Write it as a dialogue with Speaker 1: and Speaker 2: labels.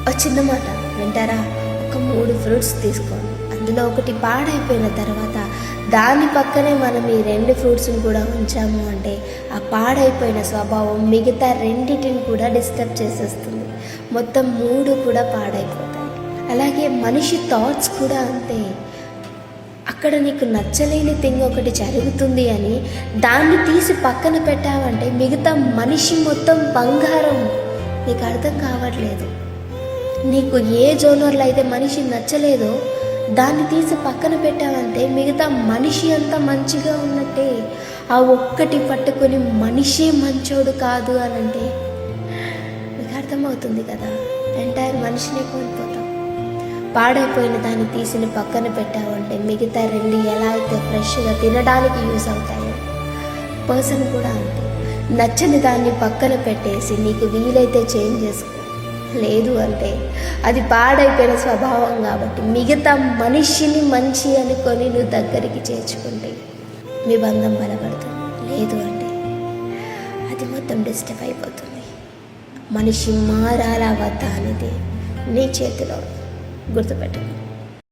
Speaker 1: ఒక చిన్న మాట వింటారా? ఒక 3 ఫ్రూట్స్ తీసుకోండి, అందులో ఒకటి పాడైపోయిన తర్వాత దాని పక్కనే మనం ఈ 2 ఫ్రూట్స్ని కూడా ఉంచాము అంటే ఆ పాడైపోయిన స్వభావం మిగతా రెండిటిని కూడా డిస్టర్బ్ చేసేస్తుంది. మొత్తం 3 కూడా పాడైపోతాయి. అలాగే మనిషి థాట్స్ కూడా అంతే. అక్కడ నీకు నచ్చలేని థింగ్ ఒకటి జరుగుతుంది అని దాన్ని తీసి పక్కన పెట్టావంటే మిగతా మనిషి మొత్తం బంగారం. నీకు అర్థం కావట్లేదు. నీకు ఏ జోనర్లో అయితే మనిషి నచ్చలేదో దాన్ని తీసి పక్కన పెట్టావంటే మిగతా మనిషి అంతా మంచిగా ఉన్నట్టే. ఆ ఒక్కటి పట్టుకొని మనిషి మంచోడు కాదు అని అంటే నీకు అర్థమవుతుంది కదా, ఎంటైర్ మనిషిని కోల్పోతాం. పాడైపోయిన దాన్ని తీసి పక్కన పెట్టావంటే మిగతా 2 ఎలా అయితే ఫ్రెష్గా తినడానికి యూజ్ అవుతాయో పర్సన్ కూడా అంతే. నచ్చని దాన్ని పక్కన పెట్టేసి నీకు వీలైతే చేంజ్ చేసుకో, లేదు అంటే అది పాడైపోయిన స్వభావం కాబట్టి మిగతా మనిషిని మంచి అనుకొని నువ్వు దగ్గరికి చేర్చుకుంటే మీ బంధం బలపడుతుంది. లేదు అంటే అది మొత్తం డిస్టర్బ్ అయిపోతుంది. మనిషి మారాలా వద్దా అనేది నీ చేతిలో. గుర్తుపెట్టుకో.